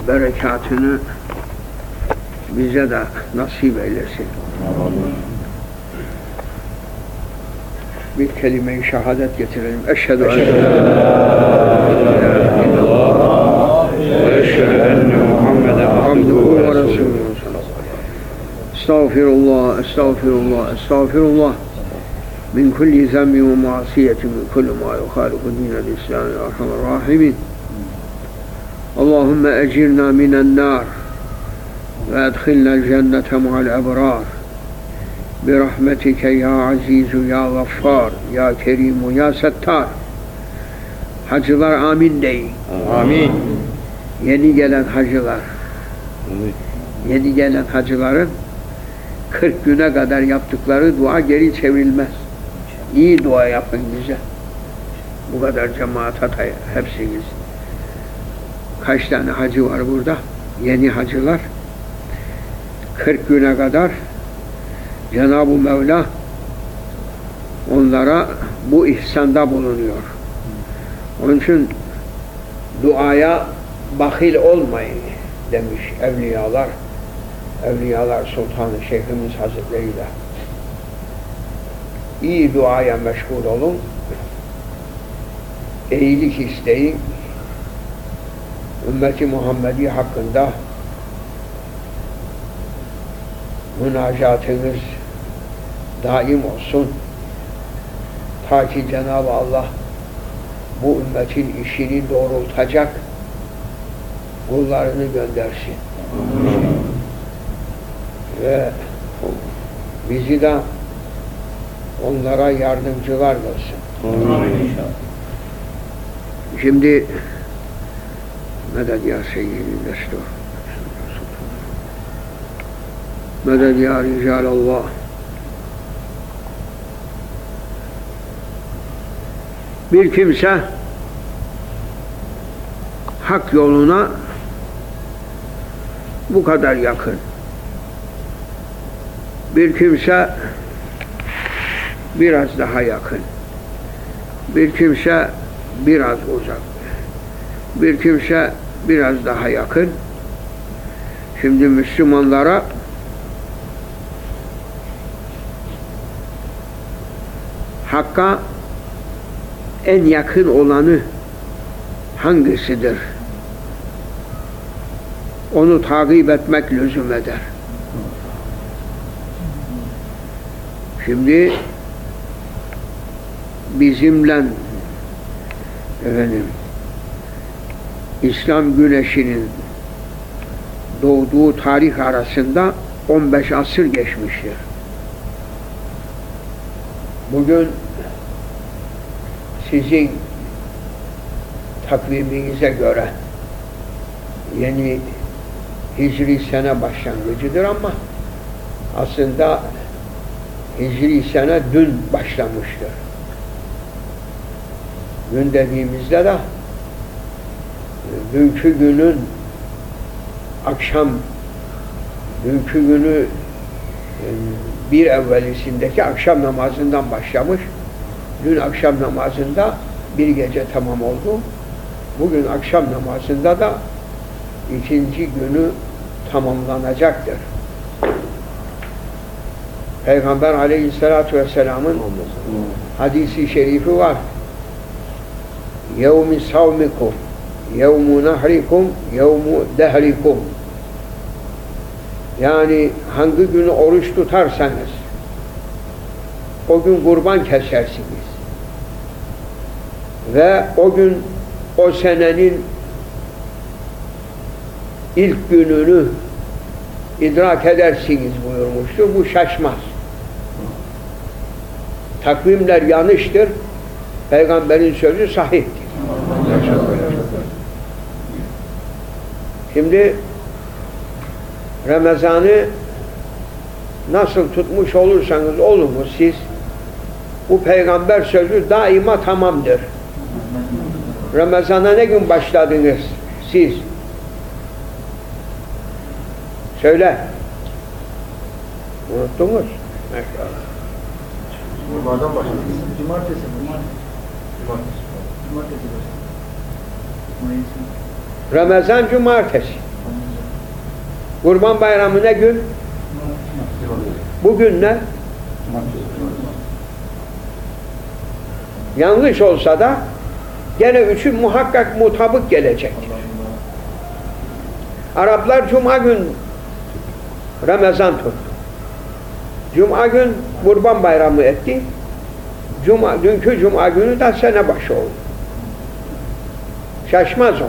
berekatını bize de nasip eylesin. Bir kelime-i şehadet getirelim. Eşhedü en la ilahe illallah ve eşhedü enne Muhammeden abduhu ve resuluhu. Estağfirullah, estağfirullah, estağfirullah. Min kulli zemmin ve masiyetin min kulli ma yukhalifu dinel İslam ya erhamer rahimin. Allahümme ecirna minen nar ve edkhilnel cennete ma'al ebrar. Birahmetike ya azizu ya gaffar ya kerimu ya settar. Hacılar amin deyin. Amin. Yeni gelen hacılar. Yeni gelen hacıların 40 güne kadar yaptıkları dua geri çevrilmez. İyi dua yapın bize. Bu kadar cemaat hatay hepsiniz. Kaç tane hacı var burada? Yeni hacılar. 40 güne kadar Cenab-ı Mevla onlara bu ihsanda bulunuyor. Onun için duaya bahil olmayın demiş evliyalar. Evliyalar Sultanı Şeyhimiz Hazretleri de. İyi duaya meşgul olun. İyilik isteyin. Ümmeti Muhammedi hakkında münacatınız daim olsun. Ta ki Cenab-ı Allah bu ümmetin işini doğrultacak kullarını göndersin. Ve bizi de onlara yardımcılar olsun. Şimdi meded ya seyyidil destur. Meded ya ricalallah. Bir kimse hak yoluna bu kadar yakın. Bir kimse biraz daha yakın. Bir kimse biraz uzak. Bir kimse biraz daha yakın. Şimdi Müslümanlara Hakk'a en yakın olanı hangisidir? Onu takip etmek lüzum eder. Şimdi bizimle İslam güneşinin doğduğu tarih arasında 15 asır geçmiştir. Bugün sizin takviminize göre yeni Hicri sene başlangıcıdır ama aslında Hicri sene dün başlamıştır. Dün dediğimizde de dünkü günün akşam, dünkü günü bir evvelisindeki akşam namazından başlamış. Dün akşam namazında bir gece tamam oldu. Bugün akşam namazında da ikinci günü tamamlanacaktır. Peygamber Aleyhisselatü Vesselam'ın hadisi şerifi var. Yevmi savmikum, yevmu nahrikum, yevmu dehrikum. Yani hangi günü oruç tutarsanız o gün kurban kesersiniz. Ve o gün o senenin ilk gününü idrak edersiniz buyurmuştu. Bu şaşmaz. Takvimler yanlıştır. Peygamberin sözü sahihtir. Şimdi Ramazan'ı nasıl tutmuş olursanız olunuz siz, bu peygamber sözü daima tamamdır. Ramazan'a ne gün başladınız siz? Söyle. Unuttunuz? Maşallah. Cuma'dan başladık. Cumartesi. Ramazan cumartesi. Kurban Bayramı ne gün? Bugün ne? Yanlış olsa da gene üçü muhakkak mutabık gelecektir. Araplar Cuma gün Ramazan tuttu. Cuma gün Kurban Bayramı etti. Dünkü Cuma günü de sene başı oldu. Şaşmaz o.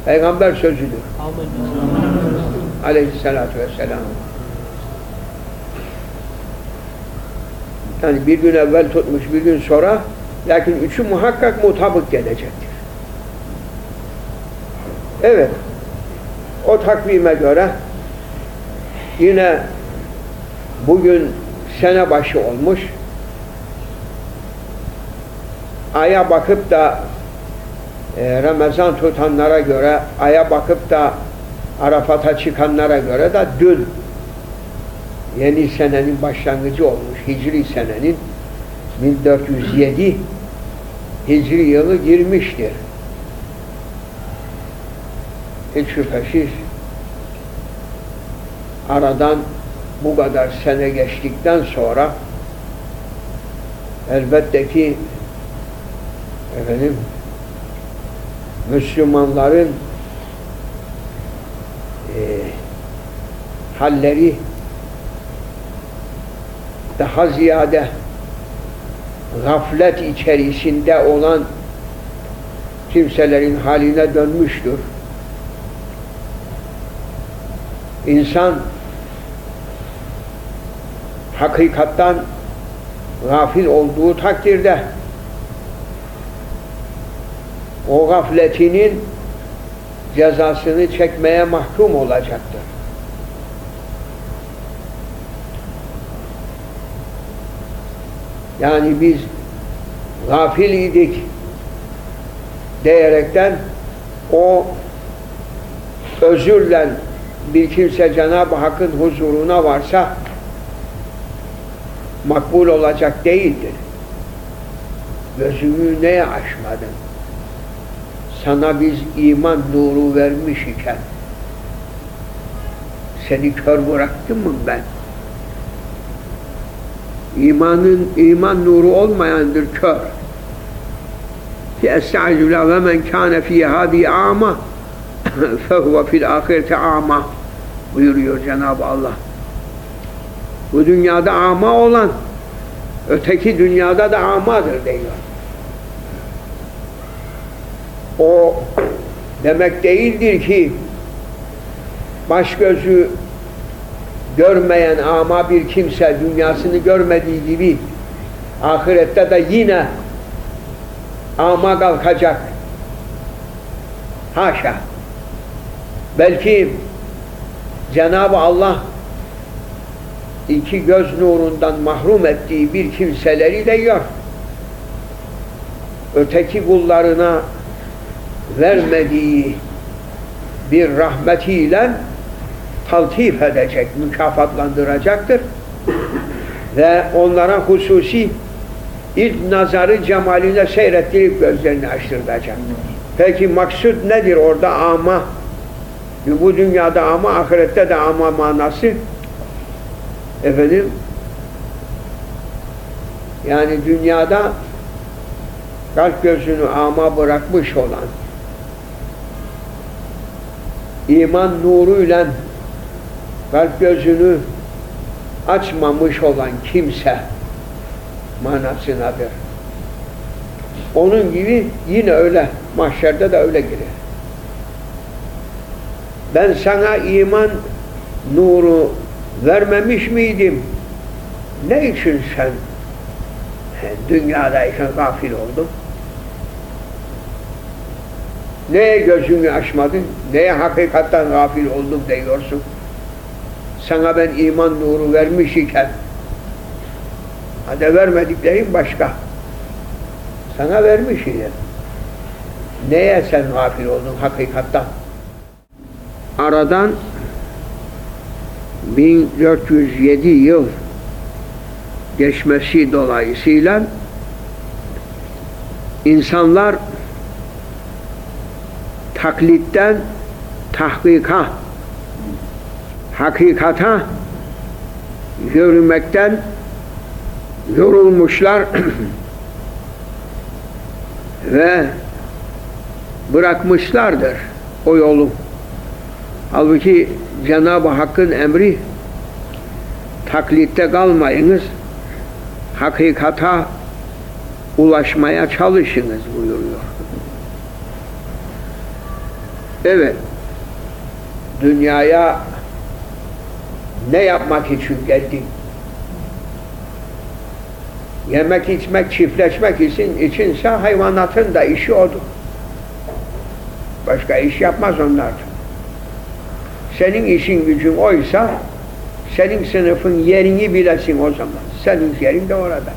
Peygamber sözüdür. Aleyhissalatu vesselam. Yani bir gün evvel tutmuş, bir gün sonra, lakin üçü muhakkak mutabık gelecektir. Evet, o takvime göre yine bugün sene başı olmuş. Aya bakıp da Ramazan tutanlara göre, aya bakıp da Arafat'a çıkanlara göre de dün yeni senenin başlangıcı olmuş. Hicri senenin 1407 Hicri yılı girmiştir. Hiç şüphesiz aradan bu kadar sene geçtikten sonra elbette ki Müslümanların halleri daha ziyade gaflet içerisinde olan kimselerin haline dönmüştür. İnsan hakikattan gafil olduğu takdirde o gafletinin cezasını çekmeye mahkum olacaktır. Yani biz gafil idik diyerekten o özürle bir kimse Cenab-ı Hakk'ın huzuruna varsa makbul olacak değildir. Gözümü neye açmadın? Sana biz iman nuru vermiş iken seni kör bıraktım mı ben? İman nuru olmayandır kör. Ki estaizu la ve men kâne fî hâdî âma fehuve fil âhireti âma buyuruyor Cenab-ı Allah. Bu dünyada ama olan öteki dünyada da amadır diyor. O demek değildir ki baş gözü görmeyen ama bir kimse dünyasını görmediği gibi ahirette de yine ama kalkacak. Haşa. Belki Cenab-ı Allah iki göz nurundan mahrum ettiği bir kimseleri de yok. Öteki kullarına vermediği bir rahmetiyle taltif edecek, mükafatlandıracaktır. Ve onlara hususi ilk nazarı cemaline seyrettirip gözlerini açtıracak. Peki maksud nedir orada ama? Bu dünyada ama, ahirette de ama manası yani dünyada kalp gözünü ama bırakmış olan iman nuruyla kalp gözünü açmamış olan kimse manasınadır. Onun gibi yine öyle mahşerde de öyle girer. Ben sana iman nuru vermemiş miydim? Ne için sen dünyadayken gafil oldun? Neye gözünü açmadın? Neye hakikatten gafil oldum diyorsun? Sana ben iman nuru vermiş iken hadi vermediklerim başka. Sana vermiş iken neye sen gafil oldun hakikatten? Aradan 1407 yıl geçmesi dolayısıyla insanlar taklitten tahkika hakikata yürümekten yorulmuşlar ve bırakmışlardır o yolu. Halbuki Cenab-ı Hakk'ın emri taklitte kalmayınız, hakikata ulaşmaya çalışınız buyuruyor. Evet, dünyaya ne yapmak için geldik? Yemek, içmek, çiftleşmek içinse hayvanatın da işi odur. Başka iş yapmaz onlar. Senin işin gücün oysa, senin sınıfın yerini bilesin o zaman. Senin yerin de orada.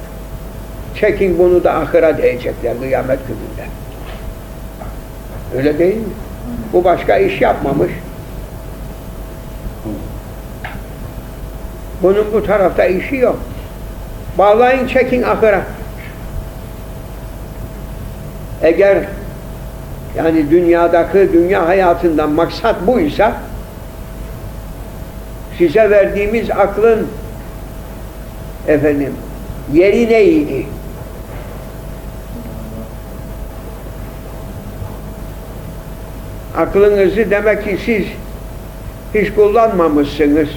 Çekin bunu da ahıra diyecekler kıyamet gününde. Öyle değil mi? Bu başka iş yapmamış. Bunun bu tarafta işi yok. Bağlayın, çekin ahıra. Eğer yani dünya hayatından maksat buysa, size verdiğimiz aklın yeri neydi? Aklınızı demek ki siz hiç kullanmamışsınız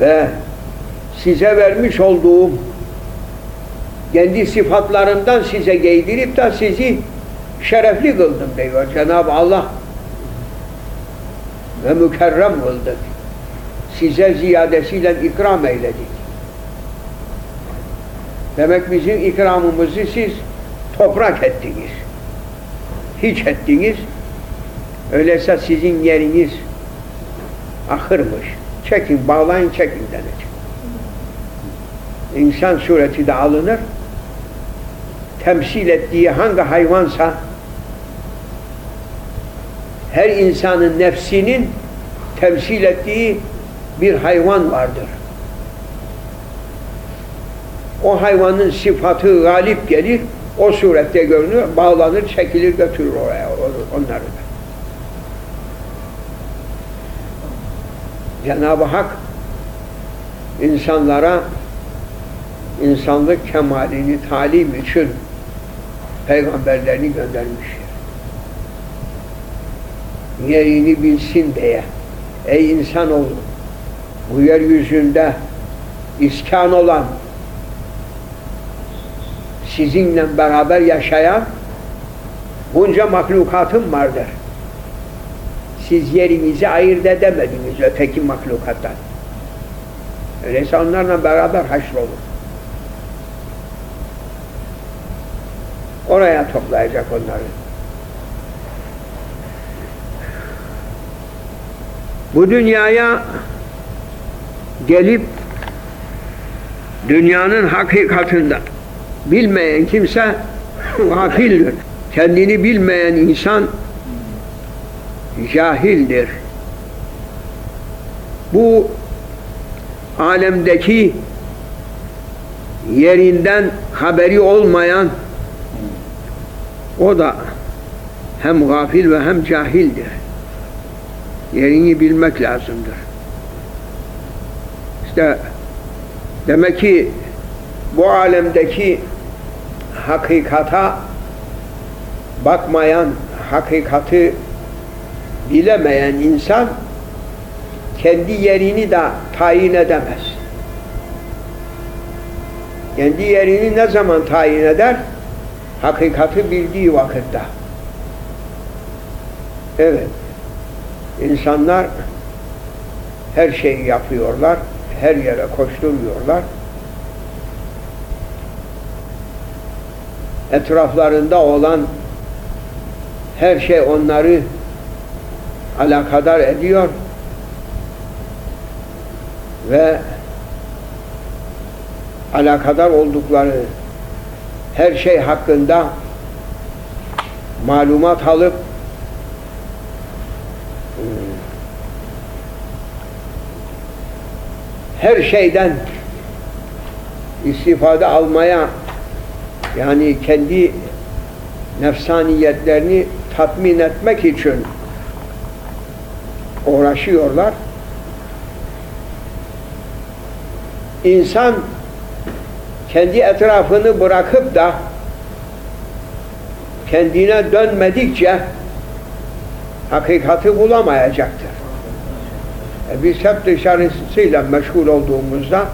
ve size vermiş olduğum kendi sıfatlarımdan size giydirip de sizi şerefli kıldım diyor Cenab-ı Allah ve mükerrem kıldık. Size ziyadesiyle ikram eyledik. Demek bizim ikramımızı siz toprak ettiniz. Hiç ettiniz. Öyleyse sizin yeriniz ahırmış. Çekin, bağlayın, çekin denecek. İnsan sureti de alınır. Temsil ettiği hangi hayvansa her insanın nefsinin temsil ettiği bir hayvan vardır. O hayvanın sıfatı galip gelir, o surette görünür, bağlanır, çekilir, götürür oraya onları da. Cenab-ı Hak insanlara insanlık kemalini talim için peygamberlerini göndermiş. Yerini bilsin diye. Ey insanoğlu, bu yeryüzünde iskan olan, sizinle beraber yaşayan bunca mahlukatım vardır. Siz yerinizi ayırt edemediniz öteki mahlukattan. Öyleyse onlarla beraber haşrolun. Oraya toplayacak onları. Bu dünyaya gelip dünyanın hakikatında bilmeyen kimse gafildir. Kendini bilmeyen insan cahildir. Bu alemdeki yerinden haberi olmayan o da hem gafil ve hem cahildir. Yerini bilmek lazımdır. İşte demek ki bu alemdeki hakikata bakmayan, hakikati bilemeyen insan kendi yerini de tayin edemez. Kendi yerini ne zaman tayin eder? Hakikati bildiği vakitte. Evet. İnsanlar her şeyi yapıyorlar, her yere koşturuyorlar. Etraflarında olan her şey onları alakadar ediyor ve alakadar oldukları her şey hakkında malumat alıp her şeyden istifade almaya, yani kendi nefsaniyetlerini tatmin etmek için uğraşıyorlar. insan kendi etrafını bırakıp da kendine dönmedikçe hakikati bulamayacaktır. Biz hep dışarısıyla meşgul olduğumuzda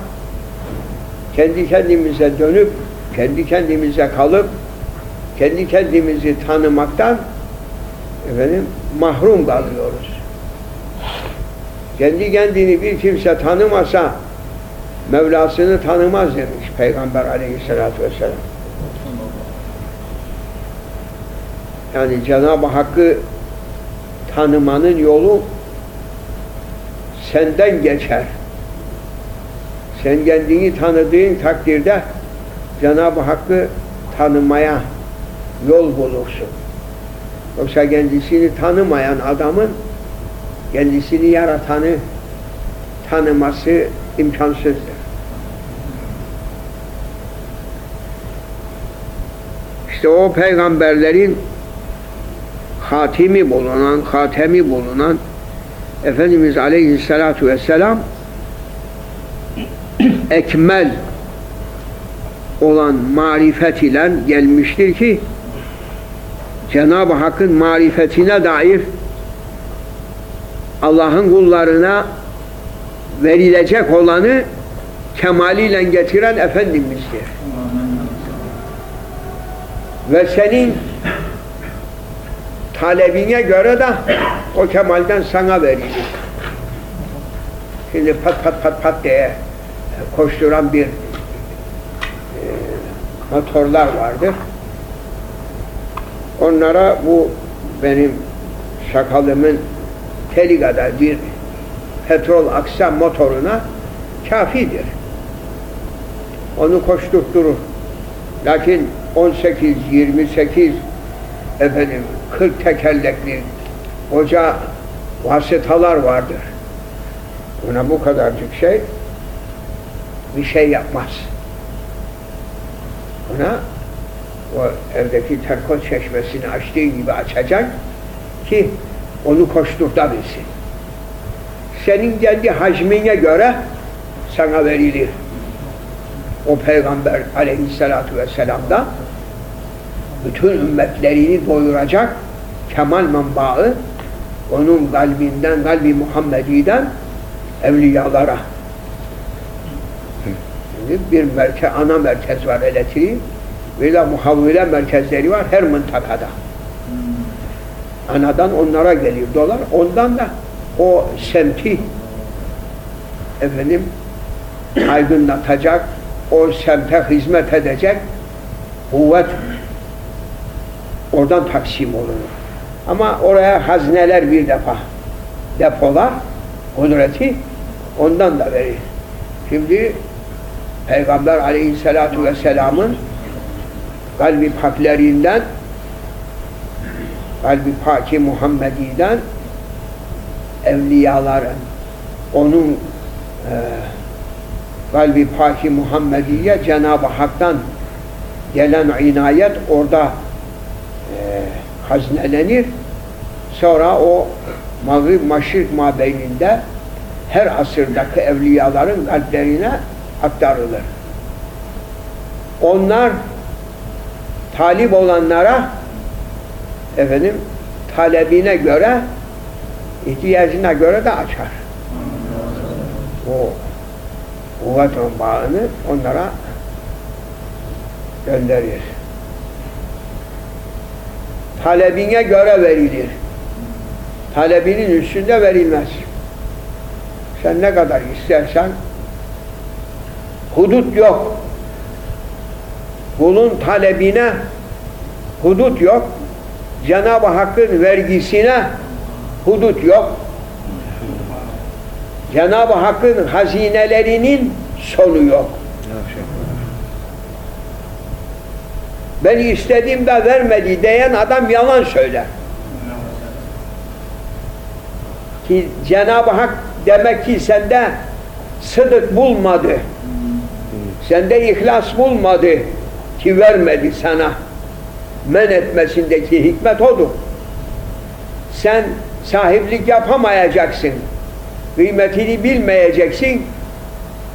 kendi kendimize dönüp, kendi kendimize kalıp, kendi kendimizi tanımaktan mahrum kalıyoruz. Kendi kendini bir kimse tanımasa Mevlasını tanımaz demiş Peygamber aleyhissalatü vesselam. Yani Cenab-ı Hakk'ı tanımanın yolu senden geçer. Sen kendini tanıdığın takdirde Cenab-ı Hakk'ı tanımaya yol bulursun. Yoksa kendisini tanımayan adamın kendisini yaratanı tanıması imkansızdır. İşte o peygamberlerin hatemi bulunan Efendimiz Aleyhisselatü Vesselam ekmel olan marifet ile gelmiştir ki Cenab-ı Hakk'ın marifetine dair Allah'ın kullarına verilecek olanı kemaliyle getiren Efendimiz'dir. Ve senin talebine göre de o kemalden sana verilir. Şimdi pat diye koşturan bir motorlar vardır. Onlara bu benim sakalımın teli kadar bir petrol aksa motoruna kafidir. Onu koşturtturur. Lakin 18, 28 40 tekerlekli koca vasıtalar vardır. Buna bu kadarcık şey bir şey yapmaz. Buna o evdeki terkot çeşmesini açtığı gibi açacak ki onu koşturtabilsin. Senin kendi hacmine göre sana verilir. O Peygamber aleyhissalatu vesselam'da bütün ümmetlerini doyuracak kemal menbaı onun kalbinden, kalbi Muhammedi'den evliyalara. Şimdi bir ana merkez var elektriği ve muhavvile merkezleri var her mıntakada. Anadan onlara geliyor dolar. Ondan da o semti aydınlatacak, o semte hizmet edecek kuvvet oradan taksim olur. Ama oraya hazneler bir defa depolar, kudreti ondan da verir. Şimdi Peygamber aleyhissalatu vesselamın kalbi paklerinden, kalbi paki Muhammedi'den evliyaların onun kalbi paki Muhammediye Cenab-ı Hak'tan gelen inayet orada haznelenir. Sonra o Mağrib Maşrik mabeyninde her asırdaki evliyaların kalplerine aktarılır. Onlar talip olanlara talebine göre, ihtiyacına göre de açar. O kuvvet bağını onlara gönderir. Talebine göre verilir. Talebinin üstünde verilmez. Sen ne kadar istersen hudut yok. Kulun talebine hudut yok. Cenab-ı Hakk'ın vergisine hudut yok. Cenab-ı Hakk'ın hazinelerinin sonu yok. Ben istediğimde vermedi diyen adam yalan söyler. Ki Cenab-ı Hak demek ki sende sıdık bulmadı. Sende ihlas bulmadı ki vermedi sana. Men etmesindeki hikmet odur. Sen sahiplik yapamayacaksın. Kıymetini bilmeyeceksin.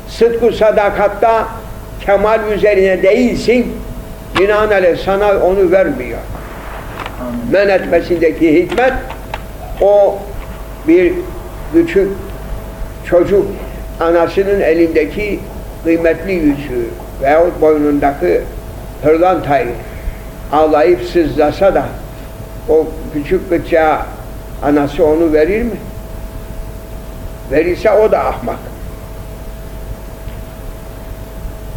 sıdk-ı sadakatta kemal üzerine değilsin, binaenaleyh sana onu vermiyor. Men etmesindeki hikmet, o bir küçük çocuk anasının elindeki kıymetli yüzüğü veyahut boynundaki pırlantayı ağlayıp sızlasa da o küçük bıçağa anası onu verir mi? Verirse o da ahmak.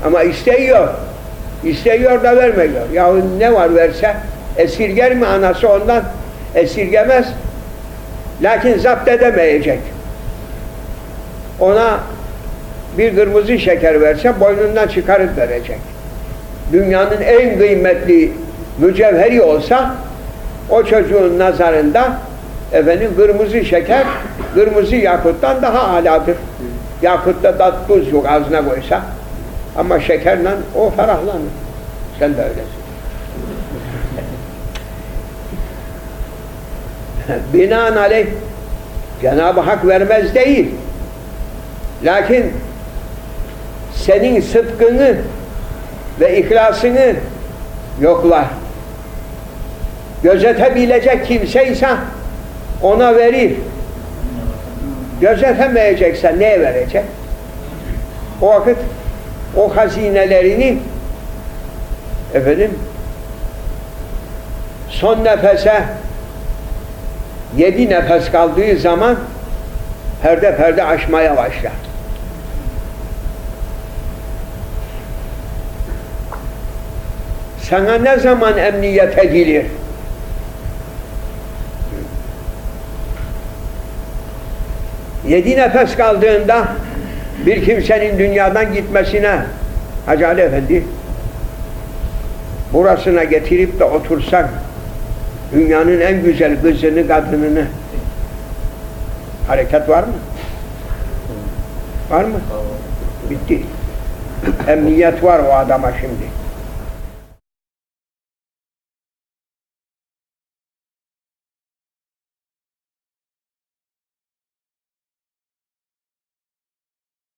Ama istiyor. İstiyor da vermiyor. Yahu ne var verse esirger mi anası ondan? Esirgemez. Lakin zapt edemeyecek. Ona bir kırmızı şeker verse boynundan çıkarıp verecek. Dünyanın en kıymetli mücevheri olsa o çocuğun nazarında kırmızı şeker kırmızı yakuttan daha aladır. Yakutta da tuz yok ağzına koysa ama şekerle o ferahlanır. Sen de öylesin. Binaenaleyh Cenab-ı Hak vermez değil. Lakin senin sıdkını ve ihlasını yoklar. Gözetebilecek kimseyse ona verir. Gözetemeyecekse neye verecek? O vakit o hazinelerini son nefese 7 nefes kaldığı zaman perde perde aşmaya başlar. Sana ne zaman emniyet edilir? Yedi nefes kaldığında bir kimsenin dünyadan gitmesine Hacı Ali Efendi burasına getirip de otursan dünyanın en güzel kızını, kadınını hareket var mı? Var mı? Bitti. Emniyet var o adama şimdi.